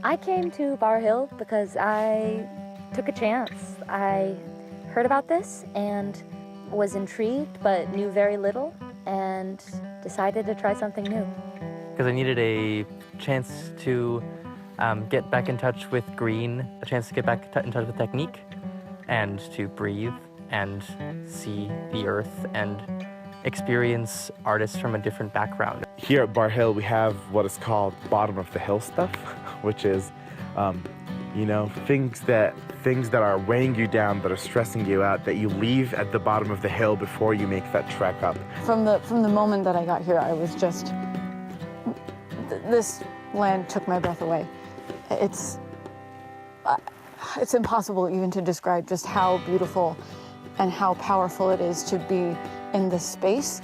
I came to Barr Hill because I took a chance. I heard about this and was intrigued but knew very little and decided to try something new. Because I needed a chance to get back in touch with green, a chance to get back in touch with technique, and to breathe and see the earth and experience artists from a different background. Here at Barr Hill, we have what is called bottom of the hill stuff, which is, you know, things that are weighing you down, that are stressing you out, that you leave at the bottom of the hill before you make that trek up. From the moment that I got here, I was just, this land took my breath away. It's impossible even to describe just how beautiful and how powerful it is to be in this space.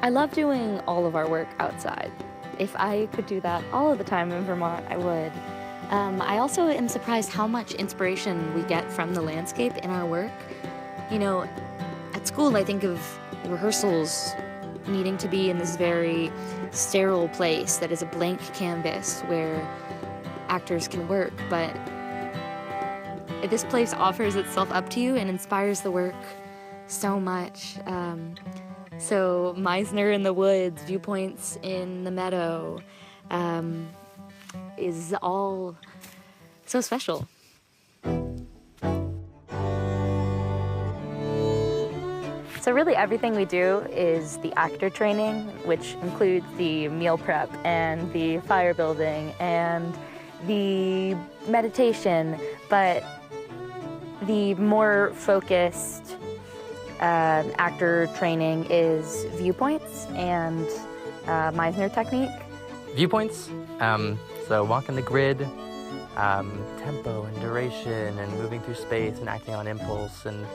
I love doing all of our work outside. If I could do that all of the time in Vermont, I would. I also am surprised how much inspiration we get from the landscape in our work. You know, at school I think of rehearsals needing to be in this very sterile place that is a blank canvas where actors can work, but this place offers itself up to you and inspires the work so much. So Meisner in the woods, viewpoints in the meadow, is all so special. So really everything we do is the actor training, which includes the meal prep and the fire building and the meditation, but the more focused actor training is viewpoints and Meisner technique. Viewpoints, so walking the grid, tempo and duration and moving through space and acting on impulse and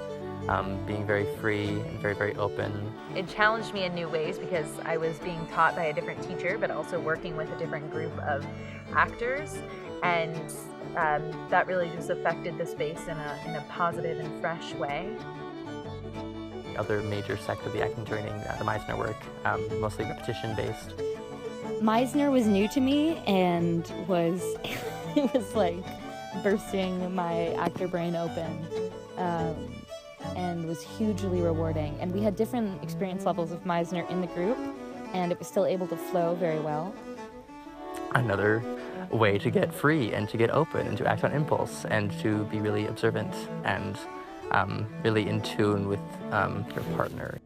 being very free and very, very open. It challenged me in new ways because I was being taught by a different teacher, but also working with a different group of actors, and that really just affected the space in a positive and fresh way. The other major sect of the acting training, the Meisner work, mostly repetition-based. Meisner was new to me and was it was like bursting my actor brain open, and was hugely rewarding. And we had different experience levels of Meisner in the group, and it was still able to flow very well. Another way to get free and to get open and to act on impulse and to be really observant and really in tune with your partner.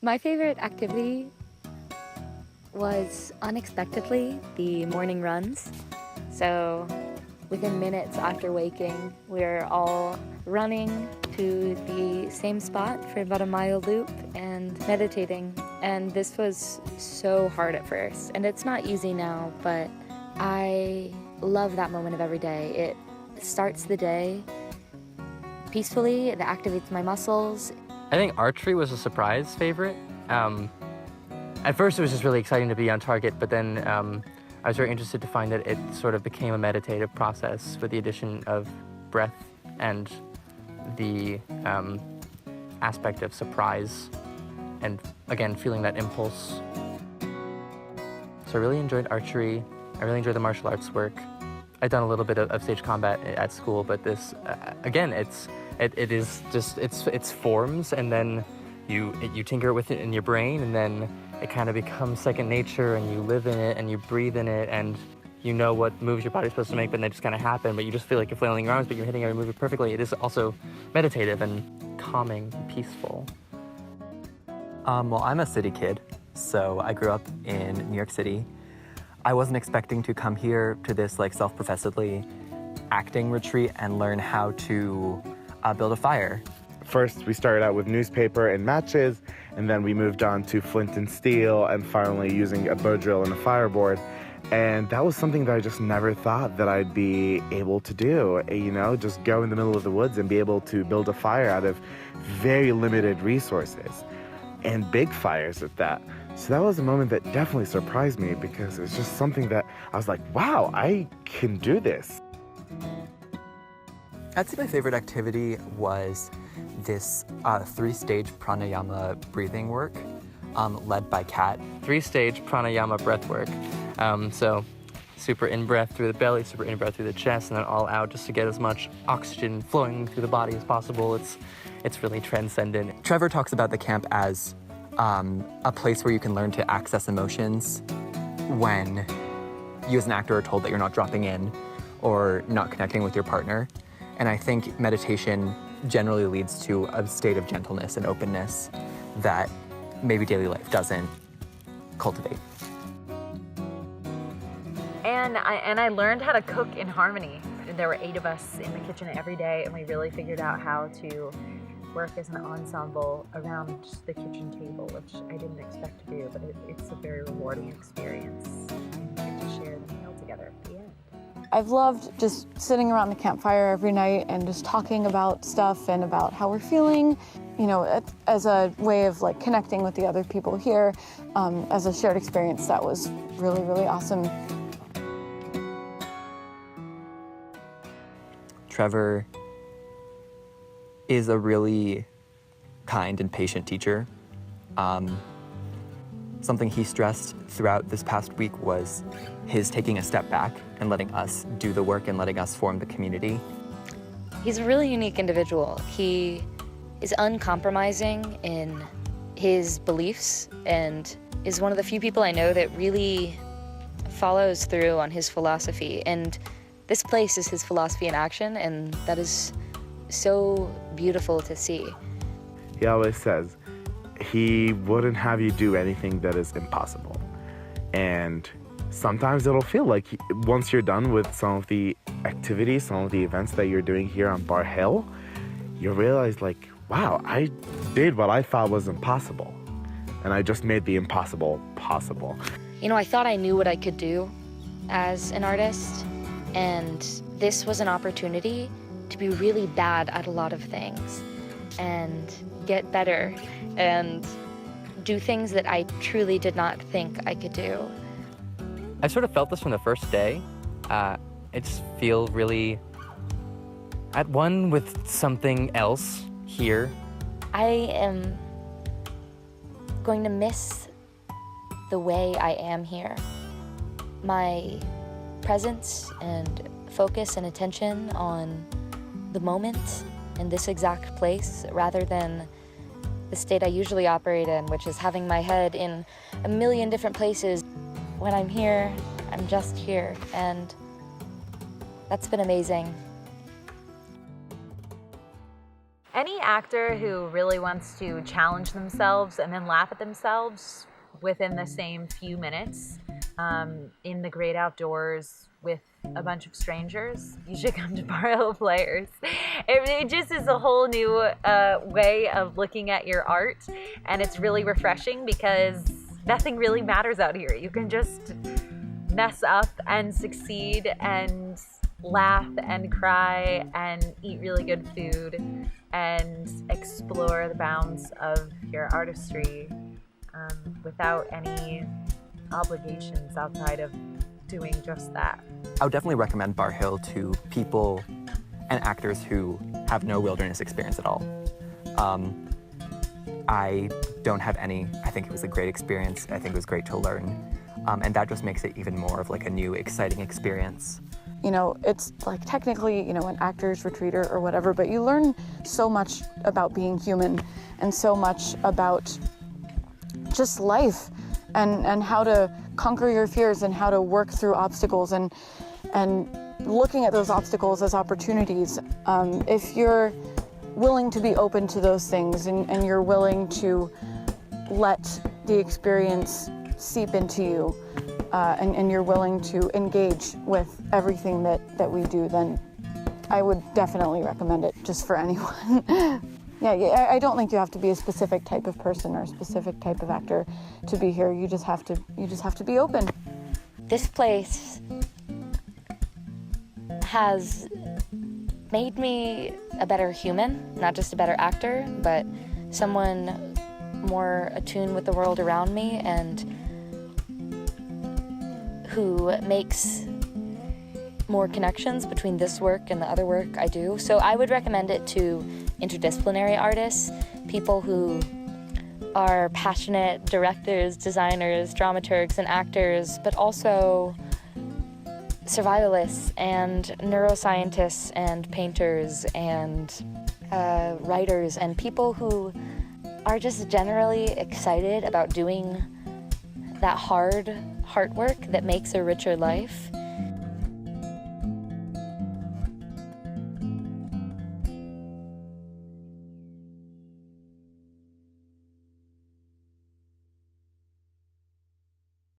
My favorite activity was unexpectedly the morning runs. So within minutes after waking, we're all running to the same spot for about a mile loop and meditating. And this was so hard at first, and it's not easy now, but I love that moment of every day. It starts the day peacefully, it activates my muscles. I think archery was a surprise favorite. At first it was just really exciting to be on target, but then I was very interested to find that it sort of became a meditative process with the addition of breath and the aspect of surprise and, again, feeling that impulse. So I really enjoyed archery. I really enjoyed the martial arts work. I'd done a little bit of stage combat at school, but this, again, it is just, it's forms, and then you tinker with it in your brain, and then it kind of becomes second nature, and you live in it, and you breathe in it, and you know what moves your body's supposed to make, but they just kind of happen, but you just feel like you're flailing your arms, but you're hitting every move perfectly. It is also meditative and calming and peaceful. Well, I'm a city kid, so I grew up in New York City. I wasn't expecting to come here to this like self-professedly acting retreat and learn how to build a fire. First, we started out with newspaper and matches, and then we moved on to flint and steel, and finally using a bow drill and a fireboard. And that was something that I just never thought that I'd be able to do, you know, just go in the middle of the woods and be able to build a fire out of very limited resources, and big fires at that. So that was a moment that definitely surprised me, because it's just something that I was like, wow, I can do this. I'd say my favorite activity was this 3-stage pranayama breathing work. led by Kat. 3-stage pranayama breathwork. So super in-breath through the belly, super in-breath through the chest, and then all out just to get as much oxygen flowing through the body as possible. It's really transcendent. Trevor talks about the camp as a place where you can learn to access emotions when you as an actor are told that you're not dropping in or not connecting with your partner. And I think meditation generally leads to a state of gentleness and openness that maybe daily life doesn't cultivate. And I learned how to cook in harmony. There were 8 of us in the kitchen every day, and we really figured out how to work as an ensemble around just the kitchen table, which I didn't expect to do, but it's a very rewarding experience. And we get to share the meal together at the end. I've loved just sitting around the campfire every night and just talking about stuff and about how we're feeling, you know, as a way of like connecting with the other people here, as a shared experience. That was really, really awesome. Trevor is a really kind and patient teacher. Something he stressed throughout this past week was his taking a step back and letting us do the work and letting us form the community. He's a really unique individual. He is uncompromising in his beliefs and is one of the few people I know that really follows through on his philosophy. And this place is his philosophy in action, and that is so beautiful to see. He always says he wouldn't have you do anything that is impossible. And sometimes it'll feel like once you're done with some of the activities, some of the events that you're doing here on Barr Hill, you realize like, wow, I did what I thought was impossible. And I just made the impossible possible. You know, I thought I knew what I could do as an artist, and this was an opportunity to be really bad at a lot of things and get better and do things that I truly did not think I could do. I sort of felt this from the first day. I just feel really at one with something else here. I am going to miss the way I am here. My presence and focus and attention on the moment and this exact place rather than the state I usually operate in, which is having my head in a million different places. When I'm here, I'm just here, and that's been amazing. Any actor who really wants to challenge themselves and then laugh at themselves within the same few minutes in the great outdoors with a bunch of strangers, you should come to Barr Hill Players. It just is a whole new way of looking at your art, and it's really refreshing because nothing really matters out here. You can just mess up and succeed and laugh and cry and eat really good food and explore the bounds of your artistry without any obligations outside of doing just that. I would definitely recommend Barr Hill to people and actors who have no wilderness experience at all. I don't have any. I think it was a great experience. I think it was great to learn. And that just makes it even more of like a new, exciting experience. You know, it's like technically, you know, an actor's retreat or whatever, but you learn so much about being human and so much about just life and how to conquer your fears and how to work through obstacles and looking at those obstacles as opportunities. If you're willing to be open to those things and you're willing to let the experience seep into you and you're willing to engage with everything that we do, then I would definitely recommend it just for anyone. Yeah, I don't think you have to be a specific type of person or a specific type of actor to be here. You just have to be open. This place has made me a better human, not just a better actor, but someone more attuned with the world around me and who makes more connections between this work and the other work I do. So I would recommend it to interdisciplinary artists, people who are passionate directors, designers, dramaturgs, and actors, but also survivalists and neuroscientists and painters and writers and people who are just generally excited about doing that hard work that makes a richer life.